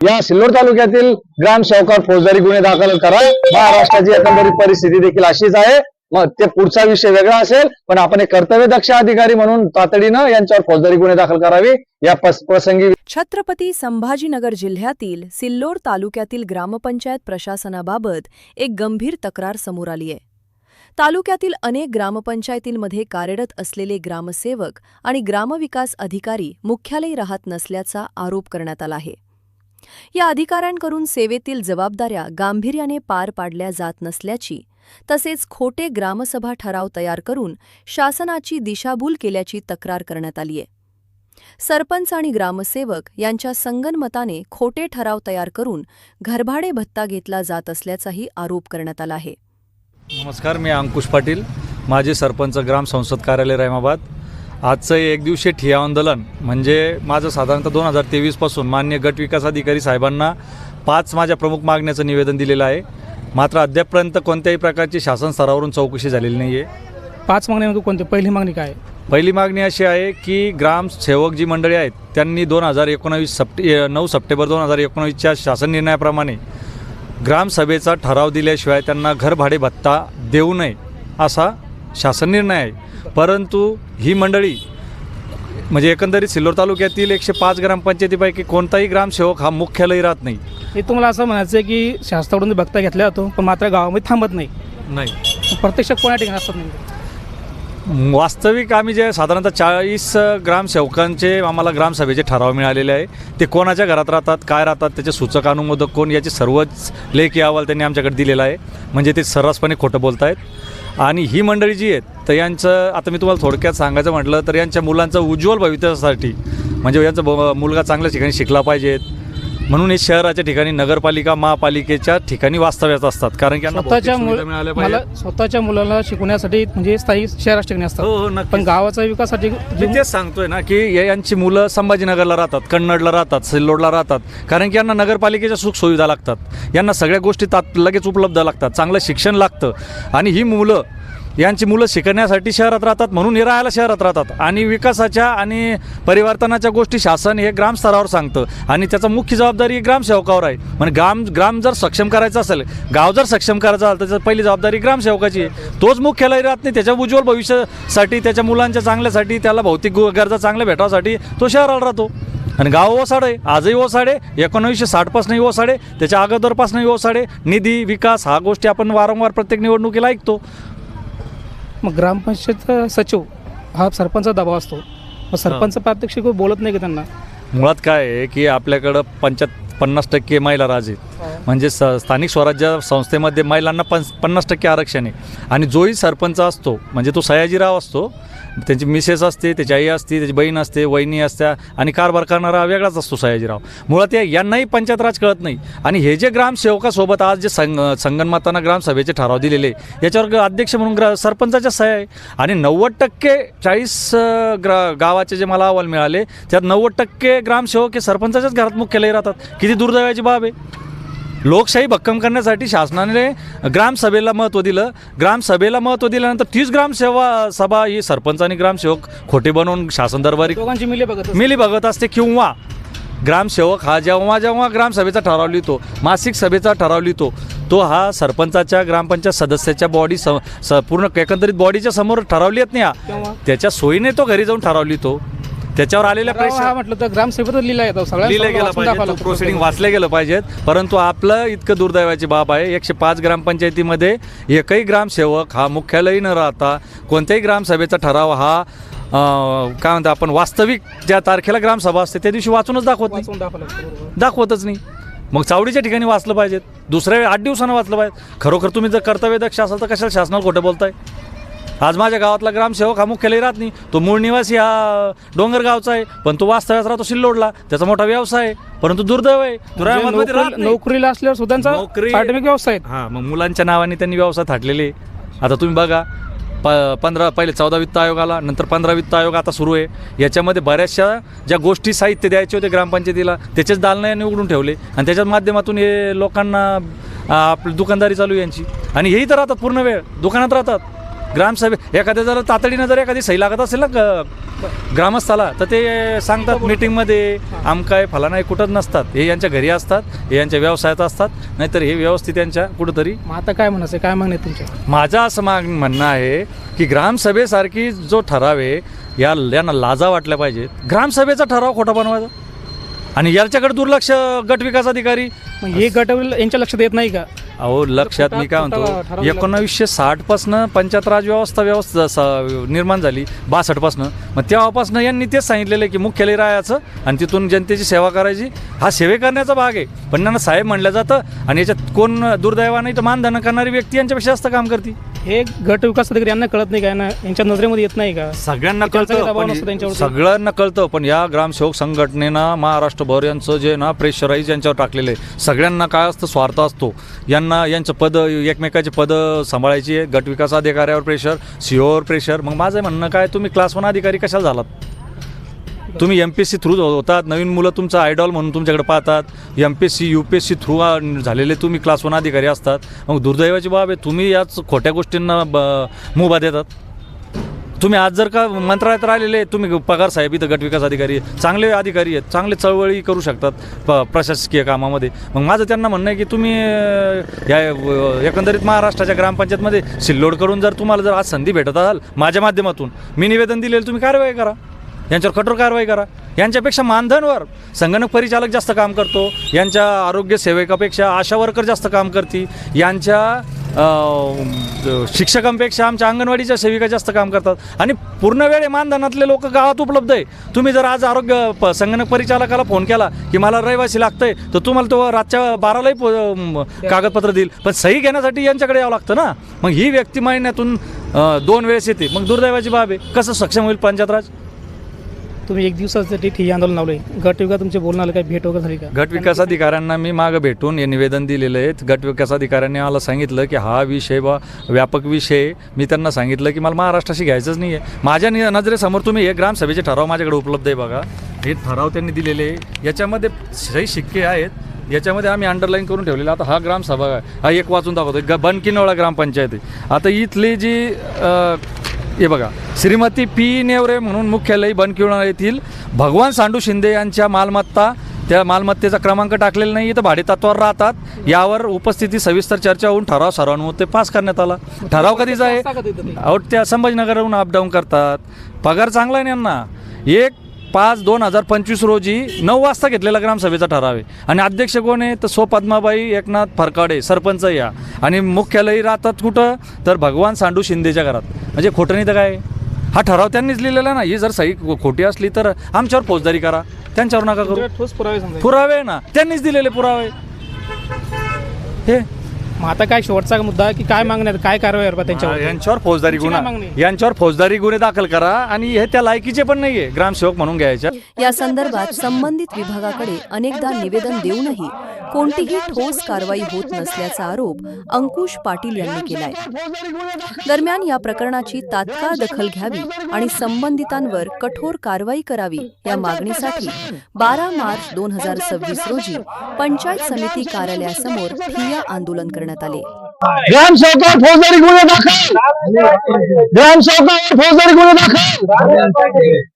या सिल्लोड तालुक्यातील ग्रामसेवकावर फौजदारी गुन्हे दाखल करा। महाराष्ट्राची एकंदरीत परिस्थिती देखील अशीच आहे। मग ते पुढचा विषय वेगळा असेल, पण आपण एक कर्तव्यदक्ष अधिकारी म्हणून तातडीनं यांच्यावर फौजदारी गुन्हे दाखल करावे। या प्रसंगी छत्रपती संभाजीनगर जिल्ह्यातील सिल्लोड तालुक्यातील ग्रामपंचायत प्रशासनाबाबत एक गंभीर तक्रार समोर आली आहे। तालुक्यातील अनेक ग्रामपंचायतींमध्ये कार्यरत असलेले ग्रामसेवक आणि ग्रामविकास अधिकारी मुख्यालयी राहत नसल्याचा आरोप करण्यात आला आहे। या अधिकाऱ्यांकडून सेवेतील जबाबदाऱ्या गांभीर्याने पार पाडल्या जात नसल्याची, तसेच खोटे ग्रामसभा ठराव तयार करून शासनाची दिशाभूल केल्याची तक्रार करण्यात आली आहे। सरपंच आणि ग्रामसेवक यांच्या संगनमताने खोटे ठराव तयार करून घरभाडे भत्ता घेतला जात असल्याचाही आरोप करण्यात आला आहे। नमस्कार, मी अंकुश पाटील, माजी सरपंच ग्राम संसद कार्यालय रहमाबाद। आजचं एक दिवसीय ठिय्या आंदोलन म्हणजे माझं साधारणतः 2023 पासून माननीय गट विकास अधिकारी साहेबांना 5 माझ्या प्रमुख मागण्याचं निवेदन दिलेलं आहे। मात्र अद्यापपर्यंत कोणत्याही प्रकारची शासन स्तरावरून चौकशी झालेली नाही आहे। 5 मागण्यांमध्ये कोणती पहिली मागणी काय आहे? पहिली मागणी अशी आहे की ग्रामसेवक जी मंडळी आहेत त्यांनी 9 सप्टेंबर 2019च्या शासन निर्णयाप्रमाणे ग्रामसभेचा ठराव दिल्याशिवाय त्यांना घरभाडे भत्ता देऊ नये असा शासन निर्णय आहे। परंतु ही मंडळी म्हणजे एकंदरीत सिल्लोड तालुक्यातील 105 ग्रामपंचायतीपैकी कोणताही ग्रामसेवक हा मुख्यालयी राहत नाही। हे तुम्हाला असं म्हणायचं आहे की शासनाकडून भत्ता घेतला जातो पण मात्र गावामध्ये थांबत नाही। प्रत्यक्ष कोणा ठिकाणी असतात नाही? वास्तविक आम्ही जे साधारणतः 40 ग्रामसेवकांचे आम्हाला ग्रामसभेचे ठराव मिळालेले आहे। ते कोणाच्या घरात राहतात, काय राहतात, त्याचे सूचक अनुमोदक कोण, याची सर्वच लेखी अहवाल त्यांनी आमच्याकडे दिलेला आहे। म्हणजे ते सर्रासपणे खोटं बोलत आहेत। आणि ही मंडळी जी आहेत तर यांचं आता मी तुम्हाला थोडक्यात सांगायचं म्हटलं तर यांच्या मुलांचं उज्ज्वल भवितव्यासाठी म्हणजे यांचा मुलगा चांगल्या ठिकाणी शिकला पाहिजेत म्हणून हे शहराच्या ठिकाणी नगरपालिका महापालिकेच्या ठिकाणी वास्तव्यात असतात। कारण की स्वतःच्या मुलाला शिकवण्यासाठी म्हणजे स्थायी शहराच्या ठिकाणी असतात। हो, पण गावाचा विकासासाठी मी तेच सांगतोय ना की यांची मुलं संभाजीनगरला राहतात, कन्नडला राहतात, सिल्लोडला राहतात। कारण की यांना नगरपालिकेच्या सुखसुविधा लागतात, यांना सगळ्या गोष्टी लगेच उपलब्ध लागतात, चांगलं शिक्षण लागतं। आणि ही मुलं यांची मुलं शिकण्यासाठी शहरात राहतात म्हणून हे राहायला शहरात राहतात। आणि विकासाच्या आणि परिवर्तनाच्या गोष्टी शासन हे ग्रामस्तरावर सांगतं आणि त्याचा मुख्य जबाबदारी ग्रामसेवकावर आहे। म्हणजे ग्राम जर सक्षम करायचं असेल, गाव जर सक्षम करायचं असेल तर त्याची पहिली जबाबदारी ग्रामसेवकाची आहे। तोच मुख्यालय राहत नाही, त्याच्या उज्ज्वल भविष्यासाठी, त्याच्या मुलांच्या चांगल्यासाठी, त्याला भौतिक गरजा चांगल्या भेटावासाठी तो शहराला राहतो। आणि गाव ओसाड आहे, आजही ओसाड आहे, 1960पासूनही ओसाड आहे, त्याच्या अगोदरपासूनही ओसाड आहे। निधी विकास हा गोष्टी आपण वारंवार प्रत्येक निवडणुकीला ऐकतो। मग ग्रामपंचायत सचिव हा सरपंचा दबाव असतो, मग सरपंच प्रात्यक्षिक बोलत नाही की त्यांना? मुळात काय आहे की आपल्याकडं 50% महिला राज आहेत। म्हणजे स्थानिक स्वराज्य संस्थेमध्ये महिलांना 50% आरक्षण आहे। आणि जोही सरपंच असतो म्हणजे तो सयाजीराव असतो, त्यांची मिसेस असते, त्याची आई असते, त्याची बहीण असते, वहिनी असत्या आणि कारभार करणारा वेगळाच असतो सयाजीराव। मुळात यांनाही पंचायत राज कळत नाही। आणि हे जे ग्रामसेवकासोबत आज जे संगनमतानं ग्रामसभेचे ठराव दिलेले याच्यावर अध्यक्ष म्हणून सरपंचाच्या सह्या आहे। आणि 90% 40 गावाचे जे मला अहवाल मिळाले त्यात 90% ग्रामसेवक हे सरपंचाच्याच घरात मुख्यालयी राहतात। किती दुर्दैवाची बाब आहे। लोकशाही भक्कम करण्यासाठी शासनाने ग्रामसभेला महत्त्व दिलं। ग्रामसभेला महत्त्व दिल्यानंतर तीच सभा ही सरपंच आणि ग्रामसेवक खोटे बनवून शासन दरबारी दोघांची मिली बघत असते। किंवा ग्रामसेवक हा जेव्हा ग्रामसभेचा ठराव लिहितो, मासिक सभेचा ठराव लिहितो, तो हा सरपंचाच्या ग्रामपंचायत सदस्याच्या बॉडी पूर्ण एकंदरीत बॉडीच्या समोर ठराव लिहित नाही, त्याच्या सोयीने तो घरी जाऊन ठराव लिहितो। त्याच्यावर आलेल्या प्रेशर म्हटलं तर ग्रामसेवक लिहिला गेला पाहिजे, प्रोसिडिंग वाचले गेलं पाहिजेत। परंतु आपलं इतकं दुर्दैवाची बाब आहे, 105 ग्रामपंचायतीमध्ये एकही ग्रामसेवक हा मुख्यालयी न राहता कोणत्याही ग्रामसभेचा ठराव हा काय म्हणतो आपण वास्तविक ज्या तारखेला ग्रामसभा असते त्या दिवशी वाचूनच दाखवतच नाही। मग चावडीच्या ठिकाणी वाचलं पाहिजेत, दुसऱ्या 8 दिवसानं वाचलं पाहिजे। खरोखर तुम्ही जर कर्तव्यदक्ष असाल तर कशाला शासनाला खोटं बोलताय? आज माझ्या गावातला ग्रामसेवक हा मुख्यालयी राहत नाही, तो मूळ निवासी हा डोंगरगावचा आहे, पण तो वास्तव्यात राहतो सिल्लोडला, त्याचा मोठा व्यवसाय आहे। परंतु दुर्दैव आहे नोकरीला असल्यावर सुद्धा प्राथमिक व्यवसाय हां, मग मुलांच्या नावाने त्यांनी व्यवसाय थाटलेले। आता तुम्ही बघा, 14 वित्त आयोग आला, नंतर 15 वित्त आयोग आता सुरू आहे। याच्यामध्ये बऱ्याचशा ज्या गोष्टी साहित्य द्यायचे होते ग्रामपंचायतीला त्याचेच दालनं यांनी उघडून ठेवले आणि त्याच्याच माध्यमातून हे लोकांना आपली दुकानदारी चालू यांची। आणि हेही तर राहतात पूर्ण वेळ दुकानात राहतात। ग्रामसभे एखाद्या जर तातडीनं जर एखादी सही लागत असेल ना ग्रामस्थाला, तर ते सांगतात मीटिंगमध्ये आमका आहे फलाना आहे, कुठंच नसतात. हे यांच्या घरी असतात, हे यांच्या व्यवसायात असतात, नाहीतर हे व्यवस्थित यांच्या कुठंतरी. मग आता काय म्हणायचं, काय मागणी आहे तुमच्या? माझं असं म्हणणं आहे की ग्रामसभेसारखी जो ठराव आहे यांना लाजा वाटल्या पाहिजेत. ग्रामसभेचा ठराव खोटा बनवायचा आणि याच्याकडे दुर्लक्ष गट विकास अधिकारी. मग हे गट यांच्या लक्षात येत नाही का? अहो लक्षात मी काय म्हणतो, 1960 पासनं पंचायत राज व्यवस्था निर्माण झाली 62 पासनं. मग तेव्हापासनं यांनी तेच सांगितलेलं आहे की मुख्यालय राहायचं आणि तिथून जनतेची सेवा करायची. हा सेवे करण्याचा भाग आहे, पण त्यांना साहेब म्हणलं जातं आणि याच्यात कोण दुर्दैवाने तर मानधन करणारी व्यक्ती यांच्यापेक्षा जास्त काम करते. हे गट विकास अधिकारी यांना कळत नाही का? यांच्या नजरेमध्ये येत नाही का? सगळ्यांना त्यांचा काही दबाव कळतं, नसतो त्यांच्यावरती? सगळ्यांना कळतं, पण या ग्रामसेवक संघटनेनं महाराष्ट्रभर यांचं जे ना प्रेशराईज यांच्यावर टाकलेलं आहे. सगळ्यांना काय असतं, स्वार्थ असतो. यांचं पद, एकमेकाचे पदं सांभाळायची आहे. गट विकास अधिकाऱ्यावर प्रेशर, सीओवर प्रेशर. मग माझं म्हणणं काय, तुम्ही क्लास 1 अधिकारी कशाला झालात? तुम्ही MPSC थ्रू होतात, नवीन मुलं तुमचं आयडॉल म्हणून तुमच्याकडे पाहतात. MPSC UPSC थ्रू झालेले तुम्ही क्लास 1 अधिकारी असतात. मग दुर्दैवाची बाब आहे, तुम्ही याच खोट्या गोष्टींना मुभा देतात. तुम्ही आज जर का मंत्रालयात राहिलेले, तुम्ही पगार साहेब इथं गट विकास अधिकारी चांगले अधिकारी आहेत, चांगले चळवळी करू शकतात प्रशासकीय कामामध्ये. मग माझं त्यांना म्हणणं आहे की तुम्ही या एकंदरीत महाराष्ट्राच्या ग्रामपंचायतमध्ये सिल्लोड करून जर तुम्हाला जर आज संधी भेटत असाल माझ्या माध्यमातून, मी निवेदन दिलेलं, तुम्ही कारवाई करा, यांच्यावर कठोर कारवाई करा. यांच्यापेक्षा मानधनवर संगणक परिचालक जास्त काम करतो, यांच्या आरोग्य सेवकापेक्षा आशा वर्कर जास्त काम करते, यांच्या शिक्षकांपेक्षा आमच्या अंगणवाडीच्या सेविका जास्त काम करतात आणि पूर्ण वेळ मानधनातले लोक गावात उपलब्ध आहे. तुम्ही जर आज संगणक परिचालकाला फोन केला की मला रहिवासी लागतंय, तर तुम्हाला तो रातच्या 12लाही कागदपत्र देईल, पण सही घेण्यासाठी यांच्याकडे यावं लागतं ना. मग ही व्यक्ती महिन्यातून 2 वेळेस येते. मग दुर्दैवाची बाब आहे. कसं सक्षम होईल पंचायत राज? तुम्ही एक दिवसासाठी ठिय्या आंदोलन लावलंय. गट विकास तुमचे बोलणं आलं, काय भेट वगैरे झाली का? गट विकास अधिकाऱ्यांना मी मागं भेटून हे निवेदन दिलेलं आहे. गट विकास अधिकाऱ्यांनी मला सांगितलं की हा विषय व्यापक विषय. मी त्यांना सांगितलं की मला महाराष्ट्राशी घ्यायचंच नाही आहे. माझ्या नजरेसमोर तुम्ही हे ग्रामसभेचे ठराव माझ्याकडे उपलब्ध आहे बघा. हे ठराव त्यांनी दिलेले आहे, याच्यामध्ये सही शिक्के आहेत, याच्यामध्ये आम्ही अंडरलाईन करून ठेवलेलं. आता हा ग्रामसभा आहे, हा एक वाचून दाखवतो. बनकिनोळा ग्रामपंचायत आहे. आता इथली जी हे बघा, श्रीमती P नेवरे म्हणून मुख्यालय बनकिनोळा येथील भगवान सांडू शिंदे यांच्या मालमत्ता, त्या मालमत्तेचा क्रमांक टाकलेला नाही, तर भाडेतत्वावर राहतात. यावर उपस्थिती सविस्तर चर्चा होऊन ठराव सर्वानुमते पास करण्यात आला. ठराव कधीचा आहे? अहो त्या संभाजीनगरहून अपडाऊन करतात. पगार चांगला आहे यांना. 1/5/2025 रोजी 9 वाजता घेतलेला ग्रामसभेचा ठराव आहे आणि अध्यक्ष कोण आहे, तर पद्माबाई एकनाथ फरकाडे, सरपंच या. आणि मुख्यालयी राहतात कुठं, तर भगवान सांडू शिंदेच्या घरात. म्हणजे खोटं नाही तर काय? हा ठराव त्यांनीच लिहिलेला ना. ही जर सही खोटी असली तर आमच्यावर फौजदारी करा, त्यांच्यावर नका करू. ठोस पुरावे ना, त्यांनीच दिलेले पुरावे. हे मग आता काय शेवटचा मुद्दा की काय मागण्यात, काय कारवाई करतात त्यांच्यावर? यांच्यावर फौजदारी तुमची गुन्हा, काय मागणी? यांच्यावर फौजदारी गुन्हे दाखल करा. आणि हे त्या लायकीचे पण नाहीये ग्रामसेवक म्हणून घ्यायच्या. या संदर्भात संबंधित विभागाकडे अनेकदा निवेदन देऊनही कोणतीही ठोस कारवाई होत नसल्याचा आरोप अंकुश पाटील यांनी केलाय. दरम्यान या प्रकरणाची तात्काळ दखल घ्यावी आणि संबंधितांवर कठोर कारवाई करावी या मागणीसाठी 12 मार्च 2026 रोजी पंचायत समिती कार्यालयासमोर ठिय्या आंदोलन करण्यात आले. ग्रामसेवकावर फौजदारी गुन्हे दाखल, ग्रामसेवकावर फौजदारी गुन्हे दाखल.